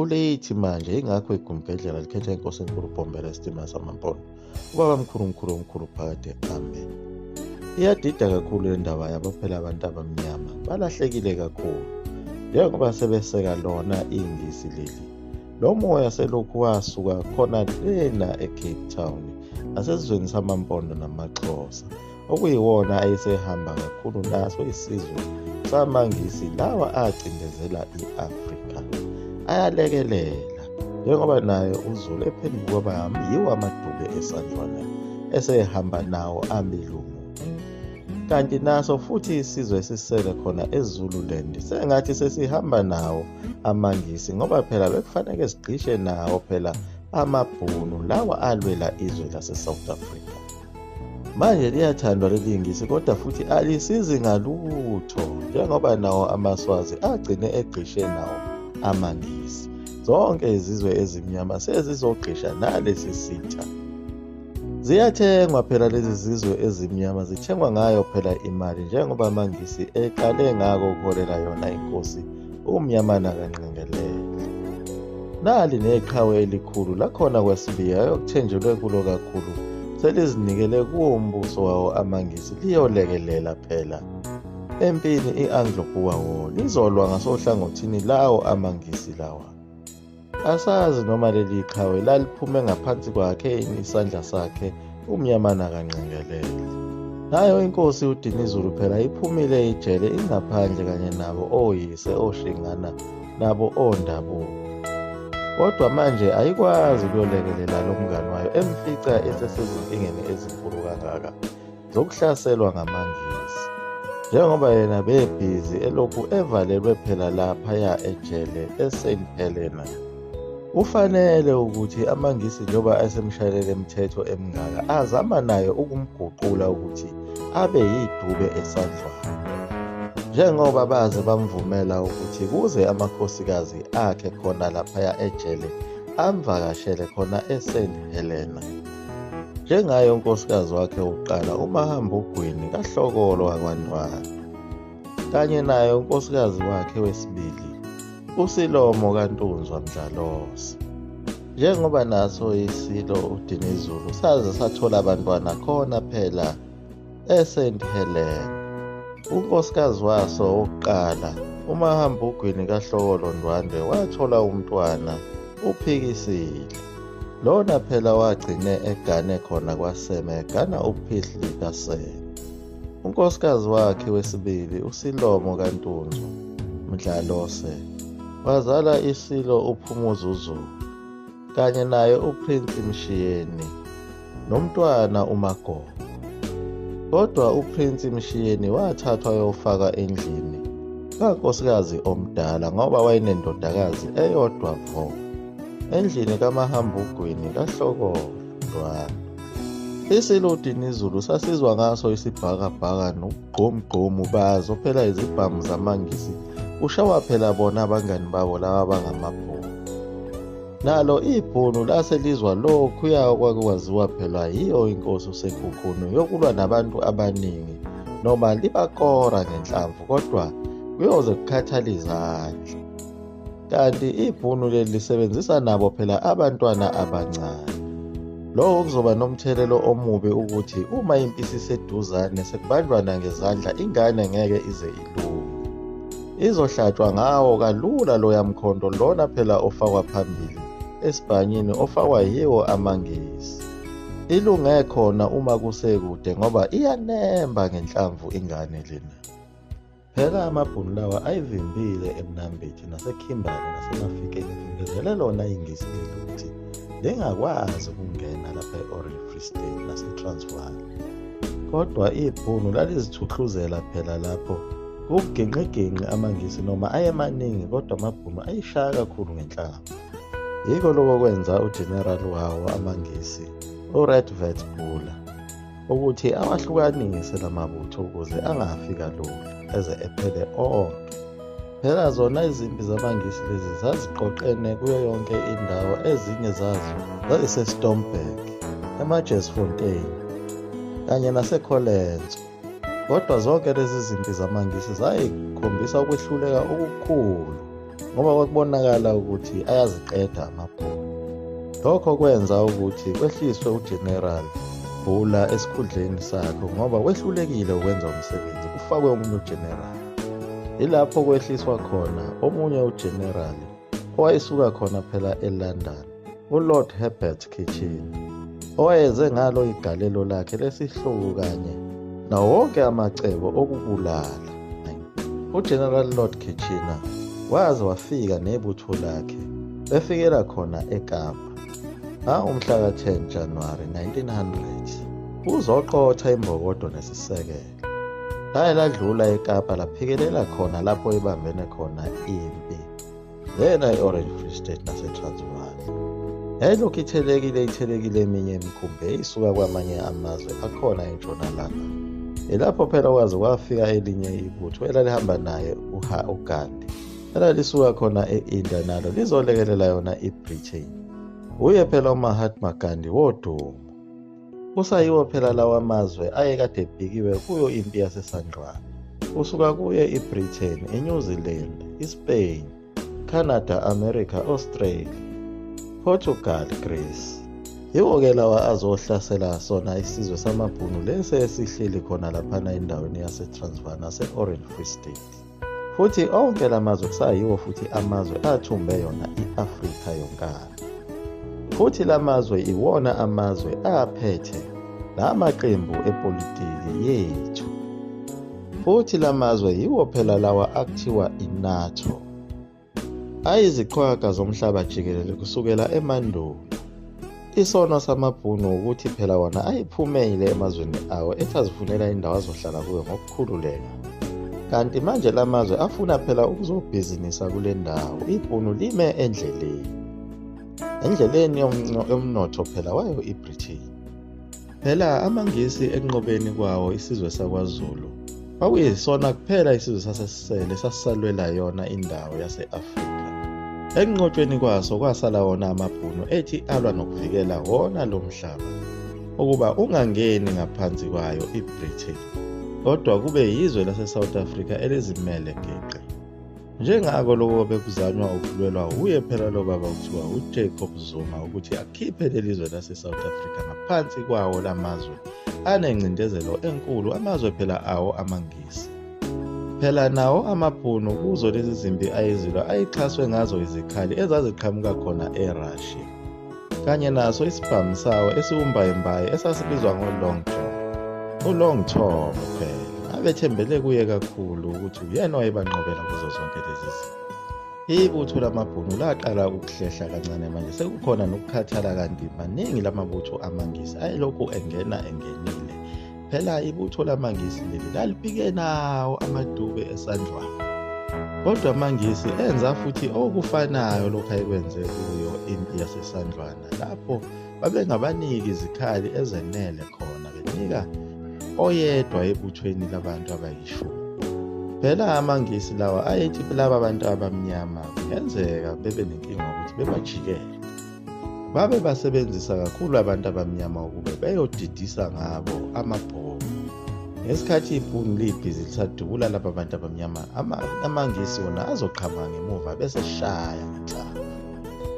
Kuleyithi manje ingakho igumbedlela likhetha inkosi enkulu Bombela esitima samaMpondo. Ubaba omkhulu phakade, amen. Iyadida kakhulu le ndaba yabo phela abantu abamnyama balahlekile kakhulu njengoba sebeseka lona ingisi leli. Lo moya selokhu wasuka khona lena eCape Town nasesizweni samaMpondo namaXhosa okuyiwona ayesehamba kakhulu naso isizwe samangisi lawa acindezela i-Afrika. Ayalekelela njengoba naye uZulu ephenduka kwaba yiwo amadube esandlwana esehamba nawo amilungu. Kanti naso futhi isizwe esisele khona eZululand sengathi sesihamba nawo amangisi ngoba phela bekufanele sigqishe nawo phela amabhunu lawa alwela izwe lase-South Africa. Manje liyathandwa leli ngisi kodwa futhi alisizi ngalutho njengoba nawo amaswazi agcine egqishe nawo amangisi. Zonke izizwe ezimnyama sezizogqisha nalesi sitha. Ziyathengwa phela lezi zizwe ezimnyama, zithengwa ngayo phela imali njengoba amangisi eqale ngako ukuholela yona inkosi umnyamana kaNgqengelele. Nali neqhawe elikhulu lakhona kwesibiya yokuthenjelwe kulo kakhulu selizinikele kuwo umbuso wawo amangisi liyolekelela phela empini i-Anglo-Boer War lizolwa ngasohlangothini lawo amangisi lawa. Asazi noma leli qhawe laliphume ngaphansi kwakhe isandla sakhe umnyamana kaNgqengelele. Nayo inkosi uDinizulu phela iphumile ijele ingaphandle kanye nabo oyise oshingana nabo ondabuko. Kodwa manje ayikwazi ukuyolekelela lo mngani wayo emfica esesezinkingeni ezinkulu kangaka zokuhlaselwa ngamangisi. Njengoba yena bebhizi elokhu evalelwe phela laphaya ejele eSt Helena. Kufanele ukuthi amangisi njengoba esemshayelele imithetho emingaka azama nayo ukumguqula ukuthi abe yidube esandlwana. Njengoba baze bamvumela ukuthi kuze amakhosikazi akhe khona laphaya ejele amvakashele khona eSt Helena. Njengayo unkosikazi wakhe uqala uMahambugwini kaHlokolo wakwaNdwandwe. Kanye naye unkosikazi wakhe wesibili uSilomo kaNtunzwa Mdlalose. Njengoba naso isilo uDinizulu saze sathola abantwana khona phela eSt Helena. Unkosikazi waso wokuqala uMahambugwini kaHlokolo Ndwandwe wathola umntwana uPhikisile. Lona phela wagcine egane khona kwaSeme egana uPhihli kaSeme. Unkosikazi wakhe wesibili uSilomo kaNtunzwa Mdlalose wazala isilo uPhumuzuzulu kanye naye uPrince Mshiyeni nomntwana uMagogo. Kodwa uPrince Mshiyeni wathathwa yofaka endlini kankosikazi omdala ngoba wayenendodakazi eyodwa vo endlini kaMahambugwini kaHlokolo Ndwandwe. Isilo uDinizulu sasizwa ngaso isibhakabhaka nokugqomgqomu bazo phela izibhamu zamangisi ushawa phela bona abangani babo laba bangamabhunu. Nalo ibhunu laselizwa lokhuya okwakwaziwa phela yiyo inkosi uSekhukhune yokulwa nabantu abaningi noma libakora ngenhlamvu kodwa kuyoze kukhathala izandla. Kanti ibhunu leli lisebenzisa nabo phela abantwana abancane. Lokho kuzoba nomthelelo omubi ukuthi uma impisi iseduzane sekubanjwana ngezandla ingane ngeke ize ilunge. Izohlatshwa ngawo kalula loya mkhonto lona phela ofakwa phambili esibhanyini ofakwa yiwo amangisi. Ilunge khona uma kusekude ngoba iyanemba ngenhlamvu ingane lena. Phela amabhunu lawa ayivimbile eMnambithi naseKhimbali nasemafikeni vimbezele lona ingisi leli ukuthi lingakwazi ukungena lapha e-Orange Free State naseTransvaal. Kodwa ibhunu lalizithuhluzela phela lapho kubugenqegenqe amangisi noma ayemaningi kodwa amabhunu ayishaya kakhulu ngenhlamvu. Yiko lokho kwenza ugeneral wawo amangisi uRedvert Bula ukuthi awahlukanise lamabutho ukuze angafi kalula eze ephele onke. Phela zona izimpi zamangisi lezi zaziqoqene kuyo yonke indawo, ezinye zazo zaziseStormberg, eMajesfontein kanye naseKholenso. Kodwa zonke lezi zimpi zamangisi zayikhombisa ukwehluleka okukhulu ngoba kwakubonakala ukuthi ayaziqeda amabhunu. Lokho kwenza ukuthi kwehliswe uGeneral Bhula esikhundleni sakhe ngoba wehlulekile ukwenza umsebenzi, kufakwe omunye uGeneral. Ilapho kwehliswa khona omunye uGeneral owayesuka khona phela eLondon, uLord Herbert Kitchen, owayeze ngalo igalelo lakhe lesihluku kanye nawo wonke amacebo okubulala. uGeneral Lord Kitchener waze wafika nebutho lakhe befikela khona eKapa umhla ka-10 January 1900 uzoqotha imbokodo nesisekelo. Laye ladlula eKapa laphikelela khona lapho ibambene khona impi lena e-Orange Free State naseTransvaal. Yayilokhu ithelekile eminye imikhumbi isuka kwamanye amazwe akhona entshonalanga. Ilapho phela kwaze kwafika elinye ibutho elalihamba naye uGandhi elalisuka khona e-India nalo lizolekelela yona iBritain. Uye phela uMahatma Gandhi wodumo. Kusayiwo phela lawa amazwe ayekade ebhikiwe kuyo impi yaseSanjwana. Kusuka kuye iBritain, iNew Zealand, iSpain, Canada, America, Australia, Portugal, Greece. Yiwo-ke lawa azohlasela sona isizwe samabhunu lesi esihleli khona laphana endaweni yaseTransvaal nase-Orange Free State. Futhi onke lamazwe kusayiwo futhi amazwe athumbe yona i-Afrika yonkana. Futhi lamazwe iwona amazwe aphethe lamaqembu epolitiki yethu. Futhi lamazwe yiwo phela lawa akuthiwa iNATO. Ayiziqhwaga zomhlaba jikelele kusukela emandulo. Isono samabhunu ukuthi phela wona ayiphumile emazweni awo ethi azifunela indawo azohlala kuyo ngokukhululeka. Kanti manje lamazwe afuna phela ukuzobhizinisa kule ndawo. Ibhunu lime endleleni yomnotho phela wayo iBritain. Phela amangisi enqobeni kwawo isizwe sakwaZulu kwakuyisona kuphela isizwe sasesisele sasisalwela yona indawo yase-Afrika. Enqotshweni kwaso kwasala wona amabhunu ethi alwa nokuvikela wona lo mhlaba ukuba ungangeni ngaphansi kwayo iBritain, kodwa kube yizwe lase-South Africa elizimele geqe. Njengako lokho bekuzanywa ukulwelwa uye phela lo baba kuthiwa uJacob Zuma ukuthi akhiphe lelizwe lase-South Africa ngaphansi kwawo lamazwe anencindezelo enkulu, amazwe phela awo amangisi. Phela nawo amabhunu kuzo lezi zimpi ayizilwa ayixhaswe ngazo izikhali ezaziqhamuka khona eRussia, kanye naso isibhamu sawo esiwumbayimbayi esasibizwa ngoLong John. uLong Tom phela abethembele kuye kakhulu ukuthi uyena wayebanqobela kuzo zonke lezi zinto. Ibutho lamabhunu laqala ukuhlehla kancane, manje sekukhona nokukhathala kanti maningi lamabutho amangisi ayelokhu engenile. Phela ibutho lamangisi leli lalibhike nawo amadube eSanjwana, kodwa amangisi enza futhi okufanayo lokho ayekwenze kuyo impi yaseSanjwana, lapho babengabaniki izikhali ezenele khona benika oyedwa ebuthweni labantu abayishumi. Phela amangisi lawa ayethi laba abantu abamnyama kungenzeka bebe nenkinga ukuthi bebajikele. Babe basebenzisa kakhulu abantu abamnyama ukube beyodidisa ngabo amabhomu. Ngesikhathi ibhunu libhizi lisadubula laba abantu abamnyama, amangisi wona azoqhamuka ngemuva bese shaya ngenhlamvu.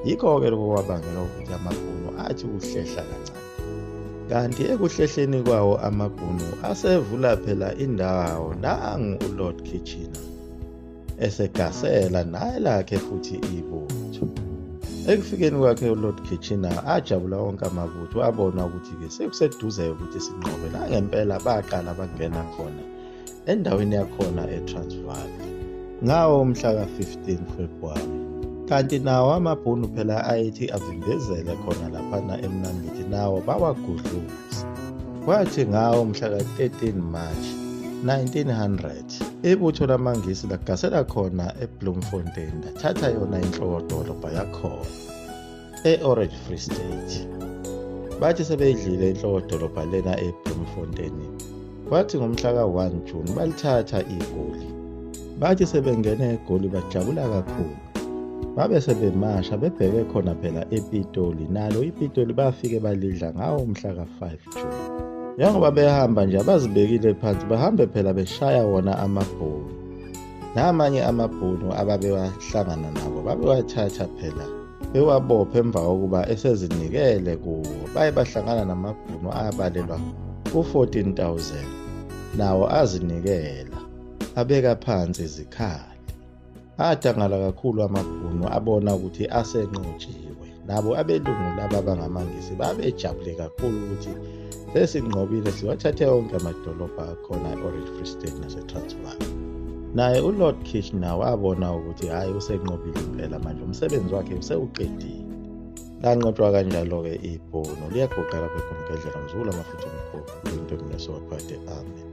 Yikho-ke lokho kwabangela ukuthi amabhunu athi ukuhlehla kancane. Kanti ekuhlehleni kwawo amabhunu asevula phela indawo nangu uLord Kitchener esegasela naye lakhe futhi ibutho. Ekufikeni kwakhe uLord Kitchener ajabula wonke amabutho, abona ukuthi-ke sekuseduze ukuthi sinqobe. Ngempela baqala bangena khona endaweni yakhona eTransvaal ngawo umhla ka-15 February. Kanti nawo amabhunu phela ayethi avimbezele khona laphana eMnambithi nawo bawagudluza. Kwathi ngawo umhla ka-13 March 1900 ibutho lamangisi lagasela khona eBloemfontein lathatha yona inhloko-dolobha yakhona e-Orange Free State. Bathi sebeyidlile inhloko-dolobha lena eBloemfontein, kwathi ngomhla ka-1 June balithatha iGoli. Bathi sebengene eGoli bajabula kakhulu, babe sebemasha bebheke khona phela ePitoli, nalo iPitoli bafike balidla ngawo umhla ka-5 June. Njengoba behamba nje abazibekile phansi bahambe phela beshaya wona amabhunu. namanye amabhunu ababewahlangana nabo babewathatha phela bewabophe emva kokuba esezinikele kuwo. Baye bahlangana namabhunu abalelwa ku-14,000 nawo azinikela abeka phansi izikhali. Adangala kakhulu amabhunu abona ukuthi asenqotshiwe. Nabo abelungu laba bangamaNgisi babejabule kakhulu ukuthi sesinqobile, siwathathe onke amadolobha akhona e-Orange Free State naseTransvaal. Naye uLord Kitchener wabona ukuthi hhayi usenqobile impela, manje umsebenzi wakhe usewuqedile. Lanqotshwa kanjalo-ke ibhunu liyaguqa lapha eGumkendlela. Mzula amafutha omkhulu into emneso waphakade. Amen.